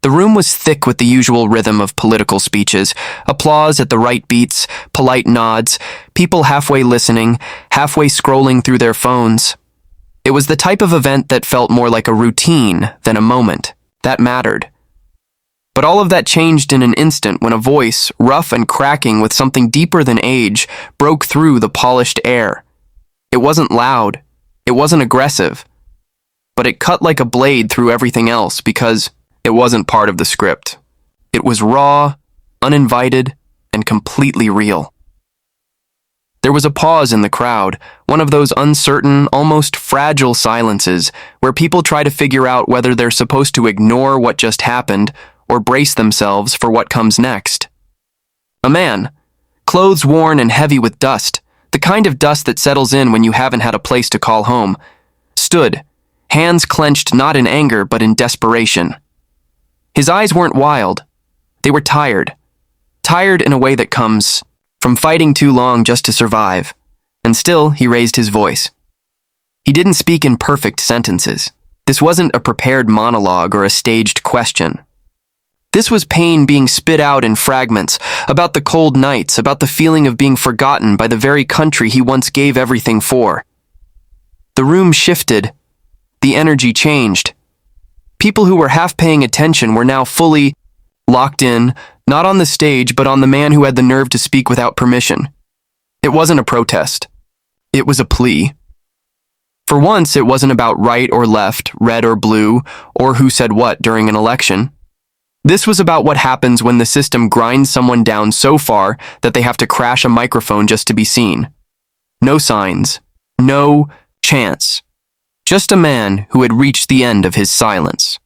The room was thick with the usual rhythm of political speeches, applause at the right beats, polite nods, people halfway listening, halfway scrolling through their phones. It was the type of event that felt more like a routine than a moment. That mattered. But all of that changed in an instant when a voice, rough and cracking with something deeper than age, broke through the polished air. It wasn't loud. It wasn't aggressive. But it cut like a blade through everything else because it wasn't part of the script. It was raw, uninvited, and completely real. There was a pause in the crowd, one of those uncertain, almost fragile silences where people try to figure out whether they're supposed to ignore what just happened or brace themselves for what comes next. A man, clothes worn and heavy with dust, the kind of dust that settles in when you haven't had a place to call home, stood, hands clenched not in anger but in desperation. His eyes weren't wild. They were tired. Tired in a way that comes from fighting too long just to survive. And still, he raised his voice. He didn't speak in perfect sentences. This wasn't a prepared monologue or a staged question. This was pain being spit out in fragments, about the cold nights, about the feeling of being forgotten by the very country he once gave everything for. The room shifted. The energy changed. People who were half paying attention were now fully locked in, not on the stage, but on the man who had the nerve to speak without permission. It wasn't a protest. It was a plea. For once, it wasn't about right or left, red or blue, or who said what during an election. This was about what happens when the system grinds someone down so far that they have to crash a microphone just to be seen. No signs. No chance. Just a man who had reached the end of his silence.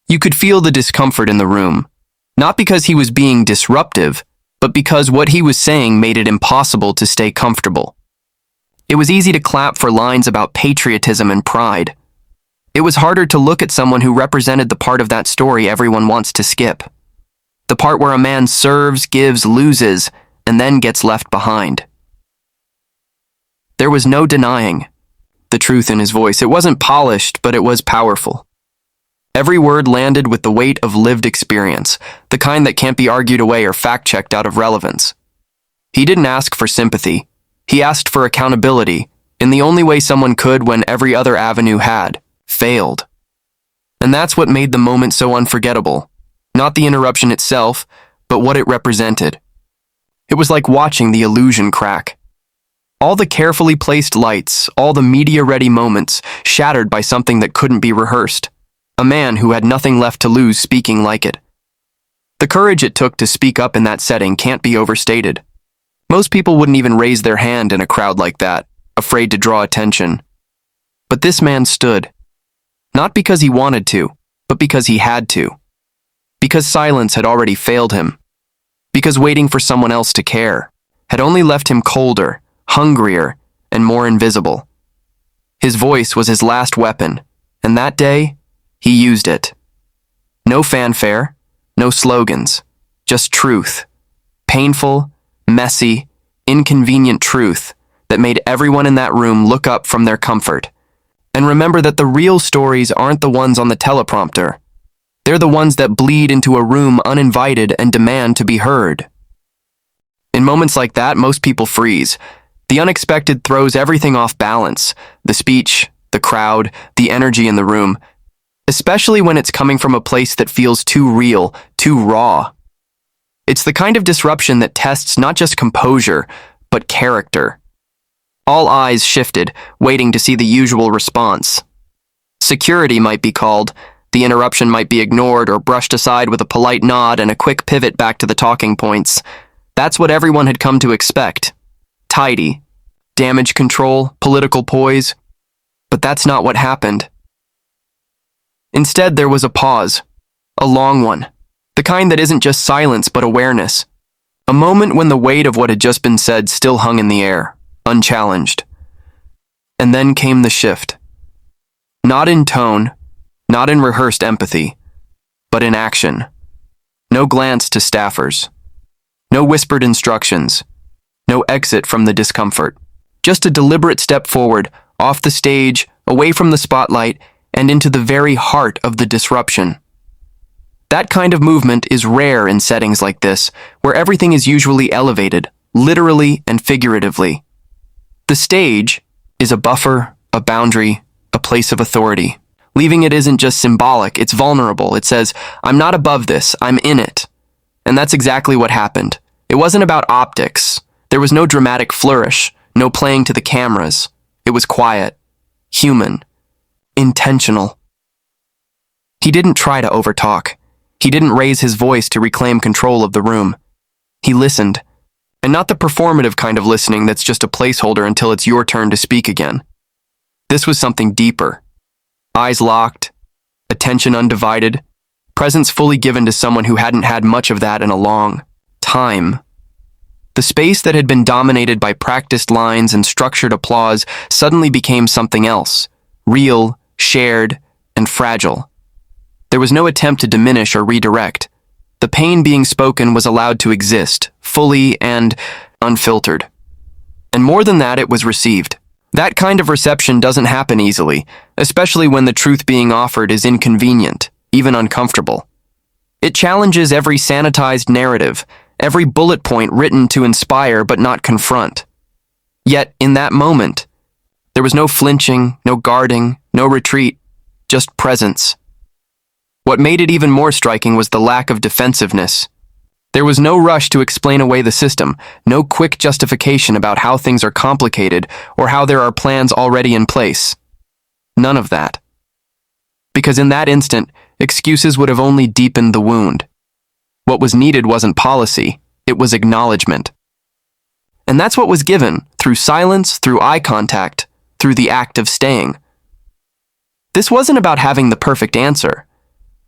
You could feel the discomfort in the room, not because he was being disruptive, but because what he was saying made it impossible to stay comfortable. It was easy to clap for lines about patriotism and pride. It was harder to look at someone who represented the part of that story everyone wants to skip. The part where a man serves, gives, loses, and then gets left behind. There was no denying the truth in his voice. It wasn't polished, but it was powerful. Every word landed with the weight of lived experience, the kind that can't be argued away or fact-checked out of relevance. He didn't ask for sympathy. He asked for accountability, in the only way someone could when every other avenue had failed. And that's what made the moment so unforgettable. Not the interruption itself, but what it represented. It was like watching the illusion crack. All the carefully placed lights, all the media-ready moments, shattered by something that couldn't be rehearsed. A man who had nothing left to lose speaking like it. The courage it took to speak up in that setting can't be overstated. Most people wouldn't even raise their hand in a crowd like that, afraid to draw attention. But this man stood. Not because he wanted to, but because he had to. Because silence had already failed him. Because waiting for someone else to care had only left him colder, hungrier, and more invisible. His voice was his last weapon, and that day, he used it. No fanfare, no slogans, just truth. Painful, messy, inconvenient truth that made everyone in that room look up from their comfort. And remember that the real stories aren't the ones on the teleprompter. They're the ones that bleed into a room uninvited and demand to be heard. In moments like that, most people freeze. The unexpected throws everything off balance. The speech, the crowd, the energy in the room. Especially when it's coming from a place that feels too real, too raw. It's the kind of disruption that tests not just composure, but character. All eyes shifted, waiting to see the usual response. Security might be called, the interruption might be ignored or brushed aside with a polite nod and a quick pivot back to the talking points. That's what everyone had come to expect. Tidy. Damage control, political poise. But that's not what happened. Instead, there was a pause. A long one. The kind that isn't just silence but awareness. A moment when the weight of what had just been said still hung in the air, unchallenged. And then came the shift. Not in tone, not in rehearsed empathy, but in action. No glance to staffers. No whispered instructions. No exit from the discomfort. Just a deliberate step forward, off the stage, away from the spotlight, and into the very heart of the disruption. That kind of movement is rare in settings like this, where everything is usually elevated, literally and figuratively. The stage is a buffer, a boundary, a place of authority. Leaving it isn't just symbolic, it's vulnerable. It says, I'm not above this, I'm in it. And that's exactly what happened. It wasn't about optics. There was no dramatic flourish, no playing to the cameras. It was quiet, human, intentional. He didn't try to overtalk. He didn't raise his voice to reclaim control of the room. He listened, and not the performative kind of listening that's just a placeholder until it's your turn to speak again. This was something deeper. Eyes locked, attention undivided, presence fully given to someone who hadn't had much of that in a long time. The space that had been dominated by practiced lines and structured applause suddenly became something else, real, shared, and fragile. There was no attempt to diminish or redirect. The pain being spoken was allowed to exist, fully and unfiltered. And more than that, it was received. That kind of reception doesn't happen easily, especially when the truth being offered is inconvenient, even uncomfortable. It challenges every sanitized narrative, every bullet point written to inspire but not confront. Yet, in that moment, there was no flinching, no guarding, no retreat, just presence. What made it even more striking was the lack of defensiveness. There was no rush to explain away the system, no quick justification about how things are complicated or how there are plans already in place. None of that. Because in that instant, excuses would have only deepened the wound. What was needed wasn't policy, it was acknowledgement. And that's what was given, through silence, through eye contact, through the act of staying. This wasn't about having the perfect answer.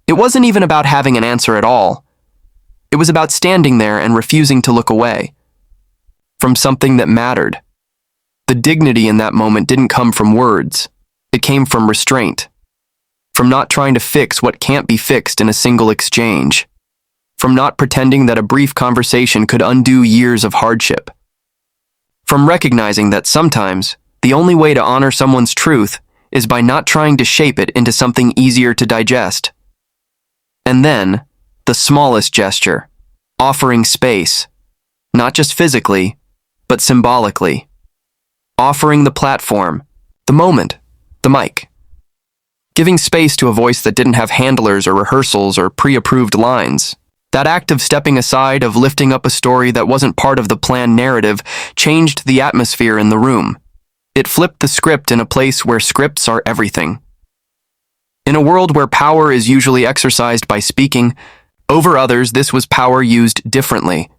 It wasn't even about having an answer at all. It was about standing there and refusing to look away from something that mattered. The dignity in that moment didn't come from words. It came from restraint, from not trying to fix what can't be fixed in a single exchange, from not pretending that a brief conversation could undo years of hardship, from recognizing that sometimes the only way to honor someone's truth is by not trying to shape it into something easier to digest. And then, the smallest gesture, offering space, not just physically, but symbolically. Offering the platform, the moment, the mic. Giving space to a voice that didn't have handlers or rehearsals or pre-approved lines. That act of stepping aside, of lifting up a story that wasn't part of the planned narrative, changed the atmosphere in the room. It flipped the script in a place where scripts are everything. In a world where power is usually exercised by speaking, over others, this was power used differently.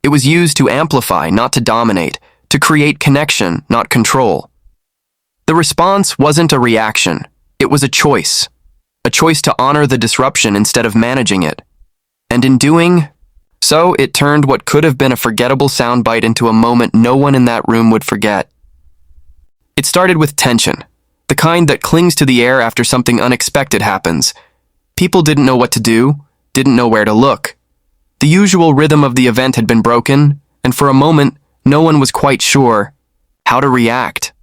It was used to amplify, not to dominate, to create connection, not control. The response wasn't a reaction. It was a choice to honor the disruption instead of managing it. And in doing so, it turned what could have been a forgettable soundbite into a moment no one in that room would forget. It started with tension. The kind that clings to the air after something unexpected happens. People didn't know what to do, didn't know where to look. The usual rhythm of the event had been broken, and for a moment, no one was quite sure how to react.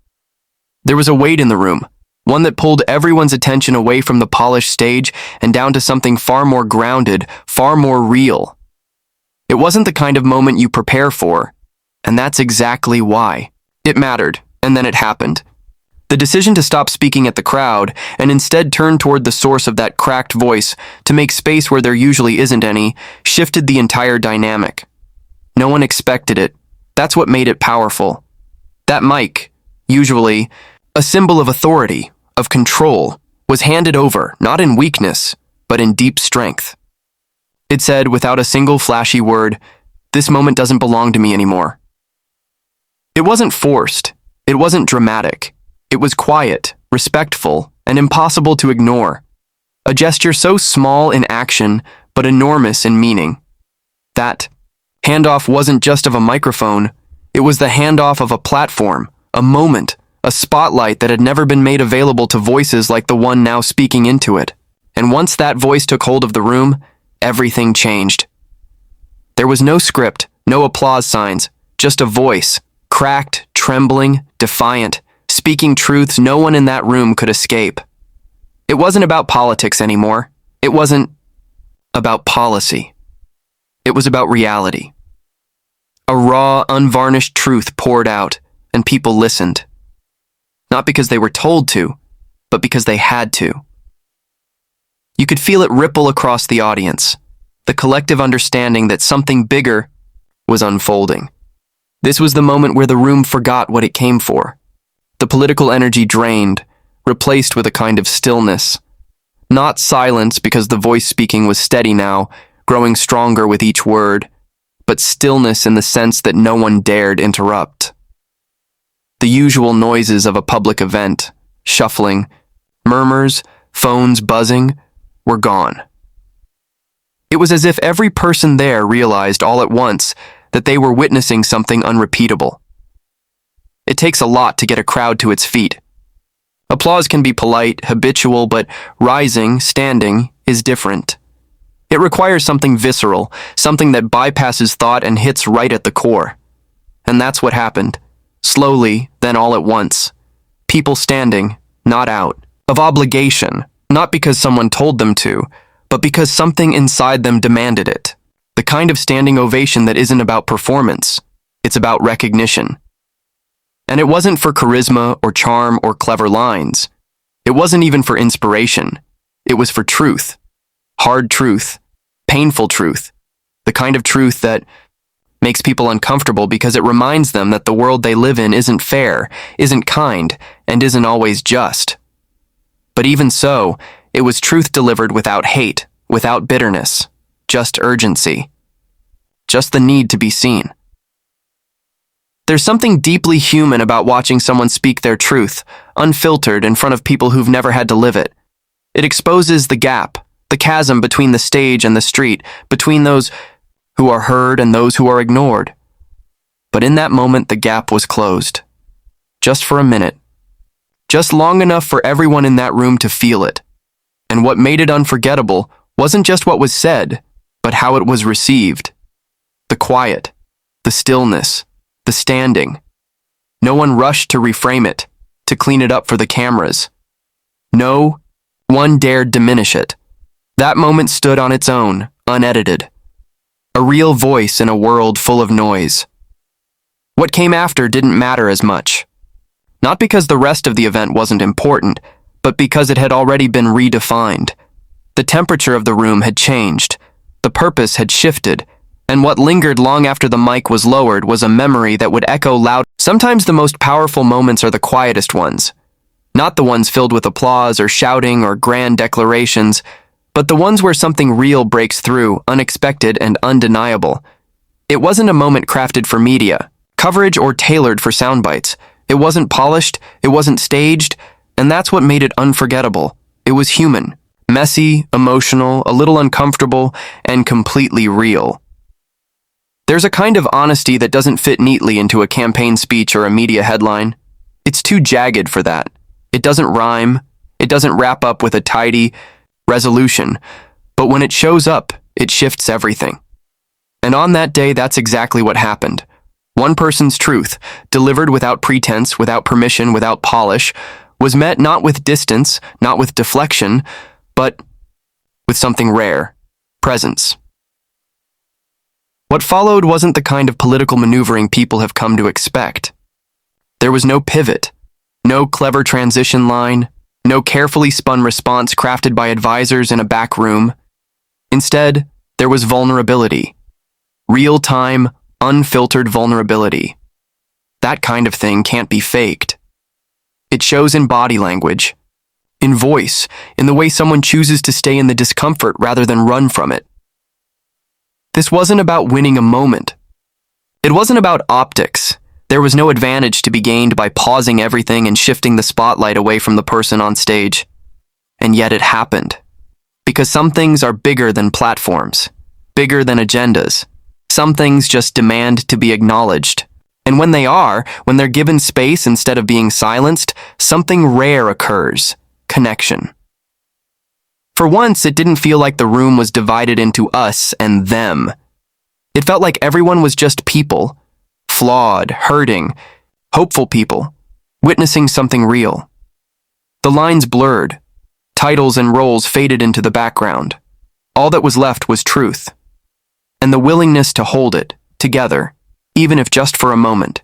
There was a weight in the room, one that pulled everyone's attention away from the polished stage and down to something far more grounded, far more real. It wasn't the kind of moment you prepare for, and that's exactly why. It mattered, and then it happened. The decision to stop speaking at the crowd and instead turn toward the source of that cracked voice to make space where there usually isn't any shifted the entire dynamic. No one expected it. That's what made it powerful. That mic, usually a symbol of authority, of control, was handed over, not in weakness, but in deep strength. It said, without a single flashy word, "This moment doesn't belong to me anymore." It wasn't forced. It wasn't dramatic. It was quiet, respectful, and impossible to ignore. A gesture so small in action, but enormous in meaning. That handoff wasn't just of a microphone, it was the handoff of a platform, a moment, a spotlight that had never been made available to voices like the one now speaking into it. And once that voice took hold of the room, everything changed. There was no script, no applause signs, just a voice, cracked, trembling, defiant, speaking truths no one in that room could escape. It wasn't about politics anymore. It wasn't about policy. It was about reality. A raw, unvarnished truth poured out, and people listened. Not because they were told to, but because they had to. You could feel it ripple across the audience, the collective understanding that something bigger was unfolding. This was the moment where the room forgot what it came for. The political energy drained, replaced with a kind of stillness. Not silence because the voice speaking was steady now, growing stronger with each word, but stillness in the sense that no one dared interrupt. The usual noises of a public event, shuffling, murmurs, phones buzzing, were gone. It was as if every person there realized all at once that they were witnessing something unrepeatable. It takes a lot to get a crowd to its feet. Applause can be polite, habitual, but rising, standing, is different. It requires something visceral, something that bypasses thought and hits right at the core. And that's what happened. Slowly, then all at once. People standing, not out. Of obligation, not because someone told them to, but because something inside them demanded it. The kind of standing ovation that isn't about performance. It's about recognition. And it wasn't for charisma or charm or clever lines. It wasn't even for inspiration. It was for truth. Hard truth. Painful truth. The kind of truth that makes people uncomfortable because it reminds them that the world they live in isn't fair, isn't kind, and isn't always just. But even so, it was truth delivered without hate, without bitterness, just urgency. Just the need to be seen. There's something deeply human about watching someone speak their truth, unfiltered in front of people who've never had to live it. It exposes the gap, the chasm between the stage and the street, between those who are heard and those who are ignored. But in that moment, the gap was closed. Just for a minute. Just long enough for everyone in that room to feel it. And what made it unforgettable wasn't just what was said, but how it was received. The quiet, the stillness, the standing. No one rushed to reframe it, to clean it up for the cameras. No one dared diminish it. That moment stood on its own, unedited. A real voice in a world full of noise. What came after didn't matter as much. Not because the rest of the event wasn't important, but because it had already been redefined. The temperature of the room had changed. The purpose had shifted. And what lingered long after the mic was lowered was a memory that would echo loud. Sometimes the most powerful moments are the quietest ones. Not the ones filled with applause or shouting or grand declarations, but the ones where something real breaks through, unexpected and undeniable. It wasn't a moment crafted for media, coverage, or tailored for sound bites. It wasn't polished, it wasn't staged, and that's what made it unforgettable. It was human, messy, emotional, a little uncomfortable, and completely real. There's a kind of honesty that doesn't fit neatly into a campaign speech or a media headline. It's too jagged for that. It doesn't rhyme. It doesn't wrap up with a tidy resolution. But when it shows up, it shifts everything. And on that day, that's exactly what happened. One person's truth, delivered without pretense, without permission, without polish, was met not with distance, not with deflection, but with something rare, presence. What followed wasn't the kind of political maneuvering people have come to expect. There was no pivot, no clever transition line, no carefully spun response crafted by advisors in a back room. Instead, there was vulnerability. Real-time, unfiltered vulnerability. That kind of thing can't be faked. It shows in body language, in voice, in the way someone chooses to stay in the discomfort rather than run from it. This wasn't about winning a moment. It wasn't about optics. There was no advantage to be gained by pausing everything and shifting the spotlight away from the person on stage. And yet it happened. Because some things are bigger than platforms, bigger than agendas. Some things just demand to be acknowledged. And when they are, when they're given space instead of being silenced, something rare occurs: connection. For once, it didn't feel like the room was divided into us and them. It felt like everyone was just people, flawed, hurting, hopeful people, witnessing something real. The lines blurred. Titles and roles faded into the background. All that was left was truth, and the willingness to hold it together, even if just for a moment.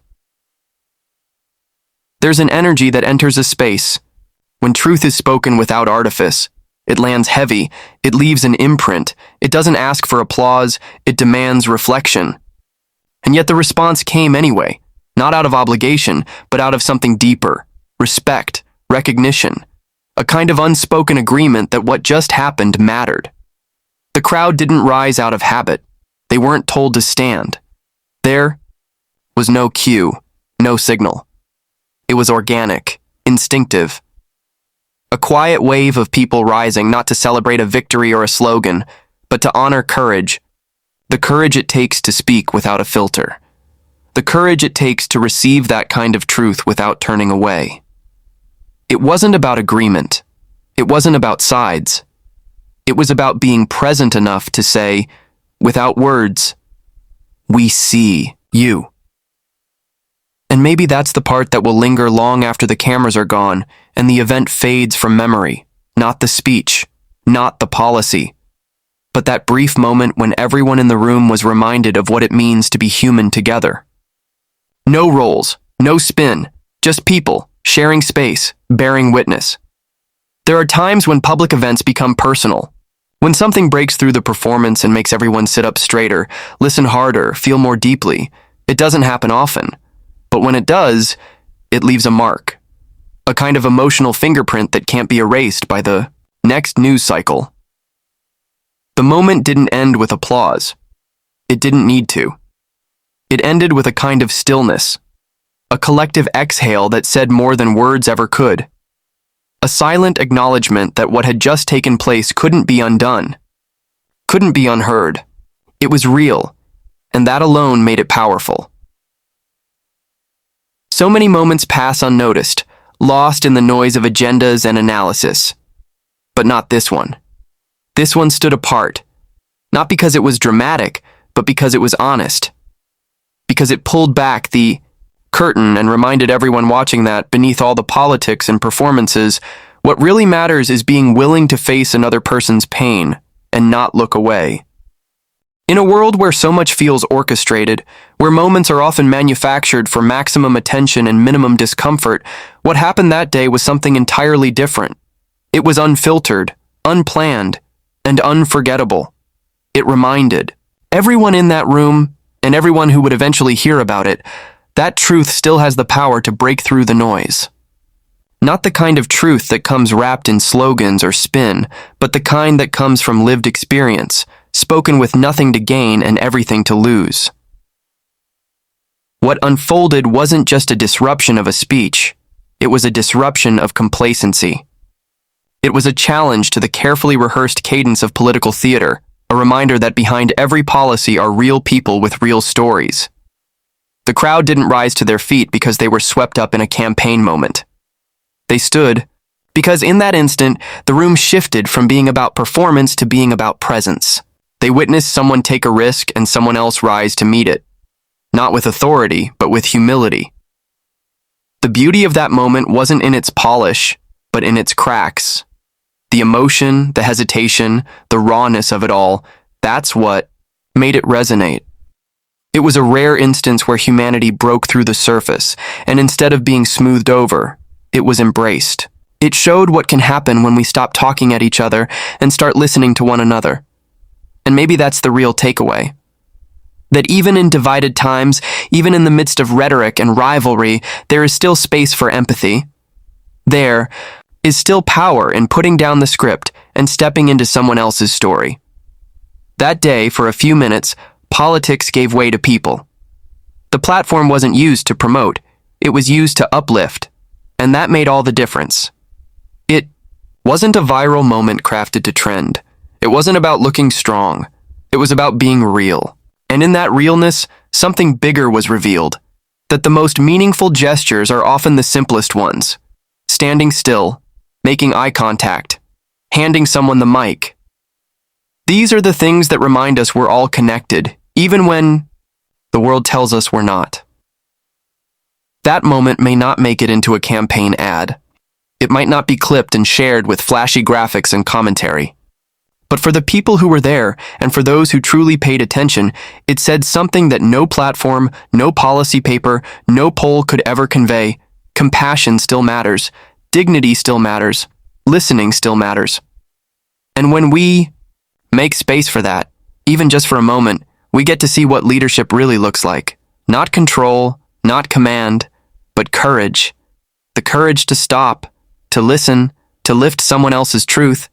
There's an energy that enters a space. When truth is spoken without artifice, it lands heavy, it leaves an imprint, it doesn't ask for applause, it demands reflection. And yet the response came anyway, not out of obligation, but out of something deeper, respect, recognition, a kind of unspoken agreement that what just happened mattered. The crowd didn't rise out of habit. They weren't told to stand. There was no cue, no signal. It was organic, instinctive. A quiet wave of people rising not to celebrate a victory or a slogan, but to honor courage. The courage it takes to speak without a filter. The courage it takes to receive that kind of truth without turning away. It wasn't about agreement. It wasn't about sides. It was about being present enough to say, without words, "We see you." And maybe that's the part that will linger long after the cameras are gone and the event fades from memory, not the speech, not the policy, but that brief moment when everyone in the room was reminded of what it means to be human together. No roles, no spin, just people, sharing space, bearing witness. There are times when public events become personal, when something breaks through the performance and makes everyone sit up straighter, listen harder, feel more deeply. It doesn't happen often, but when it does, it leaves a mark, a kind of emotional fingerprint that can't be erased by the next news cycle. The moment didn't end with applause. It didn't need to. It ended with a kind of stillness, a collective exhale that said more than words ever could. A silent acknowledgement that what had just taken place couldn't be undone, couldn't be unheard. It was real, and that alone made it powerful. So many moments pass unnoticed, lost in the noise of agendas and analysis. But not this one. This one stood apart, not because it was dramatic, but because it was honest. Because it pulled back the curtain and reminded everyone watching that beneath all the politics and performances, what really matters is being willing to face another person's pain and not look away. In a world where so much feels orchestrated, where moments are often manufactured for maximum attention and minimum discomfort, what happened that day was something entirely different. It was unfiltered, unplanned, and unforgettable. It reminded everyone in that room, and everyone who would eventually hear about it, that truth still has the power to break through the noise. Not the kind of truth that comes wrapped in slogans or spin, but the kind that comes from lived experience, spoken with nothing to gain and everything to lose. What unfolded wasn't just a disruption of a speech, it was a disruption of complacency. It was a challenge to the carefully rehearsed cadence of political theater, a reminder that behind every policy are real people with real stories. The crowd didn't rise to their feet because they were swept up in a campaign moment. They stood because in that instant, the room shifted from being about performance to being about presence. They witnessed someone take a risk and someone else rise to meet it, not with authority, but with humility. The beauty of that moment wasn't in its polish, but in its cracks. The emotion, the hesitation, the rawness of it all, that's what made it resonate. It was a rare instance where humanity broke through the surface, and instead of being smoothed over, it was embraced. It showed what can happen when we stop talking at each other and start listening to one another. And maybe that's the real takeaway. That even in divided times, even in the midst of rhetoric and rivalry, there is still space for empathy. There is still power in putting down the script and stepping into someone else's story. That day, for a few minutes, politics gave way to people. The platform wasn't used to promote, it was used to uplift, and that made all the difference. It wasn't a viral moment crafted to trend. It wasn't about looking strong. It was about being real. And in that realness, something bigger was revealed. That the most meaningful gestures are often the simplest ones. Standing still, making eye contact, handing someone the mic. These are the things that remind us we're all connected, even when the world tells us we're not. That moment may not make it into a campaign ad. It might not be clipped and shared with flashy graphics and commentary. But for the people who were there, and for those who truly paid attention, it said something that no platform, no policy paper, no poll could ever convey. Compassion still matters. Dignity still matters. Listening still matters. And when we make space for that, even just for a moment, we get to see what leadership really looks like. Not control, not command, but courage. The courage to stop, to listen, to lift someone else's truth,